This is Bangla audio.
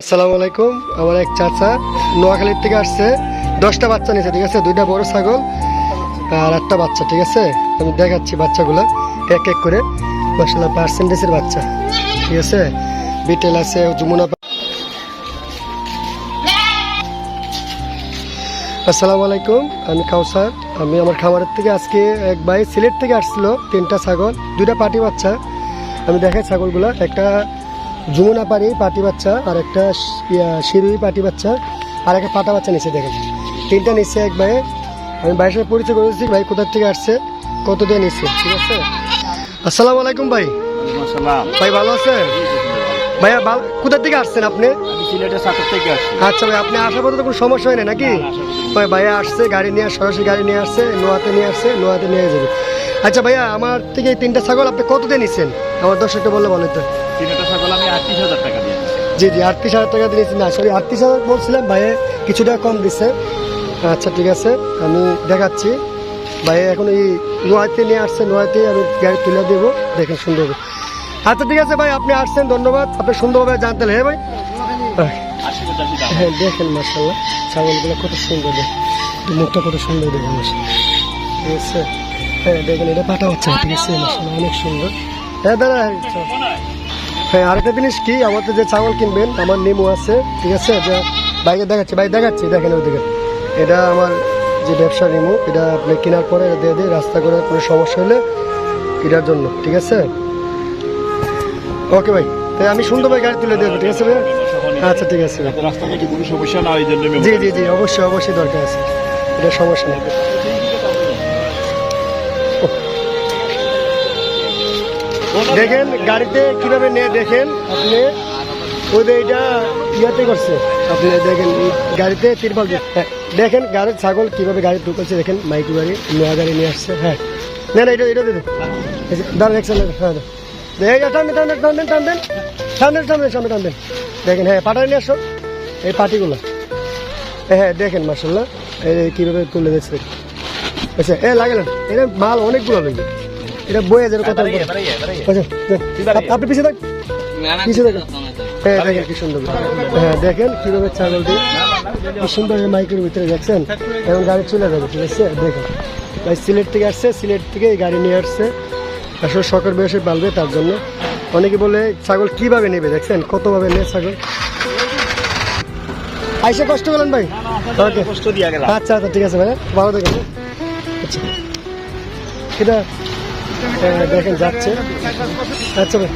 আসসালামু আলাইকুম। আমার এক চাচা নোয়াখালীর থেকে আসছে, 10টা বাচ্চা নিয়েছে, ঠিক আছে, 2টা বড় ছাগল আর 8টা বাচ্চা, ঠিক আছে। আমি দেখাচ্ছি বাচ্চাগুলো এক এক করে। মাশাআল্লাহ পার্সেন্টেজের বাচ্চা, ঠিক আছে, বিটেল আছে, যমুনা। আসসালামু আলাইকুম, আমি কাউসার। আমি আমার খামারের থেকে আজকে এক ভাই সিলেট থেকে আসছিল, 3টা ছাগল, 2টা পাটি বাচ্চা। আমি দেখাই ছাগলগুলো, একটা যমুনা পাড়ি পাটি বাচ্চা আর একটা শিরুই পাটি বাচ্চা আর একটা পাটা বাচ্চা নিচে, দেখেন 3টা নিচ্ছে এক ভাইয়ে। আমি ভাইয়ের সাথে পরিচয় করেছি, ভাই কোথার থেকে আসছে, কত দিয়ে নিচ্ছে, ঠিক আছে। আসসালামু আলাইকুম ভাই। ভাই ভালো আছেন? ভাইয়া কোথার থেকে আসছেন আপনি? আচ্ছা ভাই, আপনি আসার পথে তো কোনো সমস্যা হয় না নাকি? ভাইয়া আসছে গাড়ি নিয়ে, সরাসরি গাড়ি নিয়ে আসছে, নোয়াতে নিয়ে আসছে, নোয়াতে নিয়ে যাবে। আচ্ছা ভাইয়া, আমার থেকে এই 3টা ছাগল আপনি কত দিয়ে নিচ্ছেন আমার দর্শককে বললে বলেন তো। 3টা ছাগল আমি 38,000 টাকা দিয়ে। জি 38,000 টাকা দিয়েছি, না সরি 38,000 বলছিলাম, ভাইয়ে কিছুটা কম দিচ্ছে। আচ্ছা ঠিক আছে, আমি দেখাচ্ছি। ভাইয়া এখন এই নোয়াতে নিয়ে আসছে, নোয়াতে আমি গাড়ি তুলে দেবো, দেখেন সুন্দর। আচ্ছা ঠিক আছে ভাই, আপনি আসছেন, ধন্যবাদ। আপনি সুন্দরভাবে জানতে হ্যাঁ ভাই। হ্যাঁ দেখেন মাশাআল্লাহ ছাগলগুলো কত সুন্দর, মুখটা কত সুন্দর, দেখেন মাশাআল্লাহ, ঠিক আছে। হ্যাঁ দেখেন এটা পাটা হচ্ছে, ঠিক আছে, মাশাআল্লাহ অনেক সুন্দর। হ্যাঁ দাদা, হ্যাঁ আরেকটা জিনিস কি, আমাদের যে ছাগল কিনবেন, আমার নেমু আছে, ঠিক আছে, যে বাইকে দেখাচ্ছি, ভাই দেখাচ্ছি, দেখেন ওই দিকে, এটা আমার যে ব্যবসা নেমু, এটা আপনি কেনার পরে দিয়ে দিই, রাস্তা করে কোনো সমস্যা হলে এটার জন্য, ঠিক আছে। ওকে ভাই, তাই আমি সুন্দরভাবে গাড়ি তুলে দেবো, ঠিক আছে ভাই। আচ্ছা ঠিক আছে, জি জি জি অবশ্যই অবশ্যই দরকার আছে, এটা সমস্যা নেই। দেখেন গাড়িতে কিভাবে নিয়ে, দেখেন আপনি ওই এটা ইয়াতে করছে, আপনি দেখেন গাড়িতে তিরপাল, দেখেন গাড়ির ছাগল কিভাবে গাড়ি ঢুকেছে, দেখেন মাইক্রো গাড়ি, নয়া গাড়ি নিয়ে আসছে। হ্যাঁ না না, এটা এটা দেবেন, দাঁড়ান দেখছেন, হ্যাঁ টানবেন টানবেন টানবেন টানবেন টানবেন টানবেন সামনে টানবেন, দেখেন। হ্যাঁ পাটায় নিয়ে আসো এই পাটিগুলো, হ্যাঁ দেখেন মাশাআল্লাহ এই কীভাবে তুলে দিচ্ছে। আচ্ছা এ লাগলেন, এটা মাল অনেকগুলো লাগবে, এটা বয়ে যাবে কথা। আপনি পিছিয়ে থাক, পিছিয়ে থাকেন। হ্যাঁ দেখেন কি সুন্দর, হ্যাঁ দেখেন কীভাবে ছাগলটি কি সুন্দর মাইকের ভিতরে, দেখছেন এখন গাড়ি চলে যাবে, ঠিক আছে। দেখেন ভাই সিলেট থেকে আসছে, সিলেট থেকে এই গাড়ি নিয়ে আসছে, আসলে শখের বয়সে পালবে, তার জন্য। অনেকে বলে ছাগল কিভাবে নেবে, দেখছেন কতভাবে নেয় ছাগল। আইসে কষ্ট করলেন ভাই, ওকে আচ্ছা আচ্ছা ঠিক আছে ভাই, ভালো দেখেন। আচ্ছা এটা দেখেন যাচ্ছে, আচ্ছা ভাই।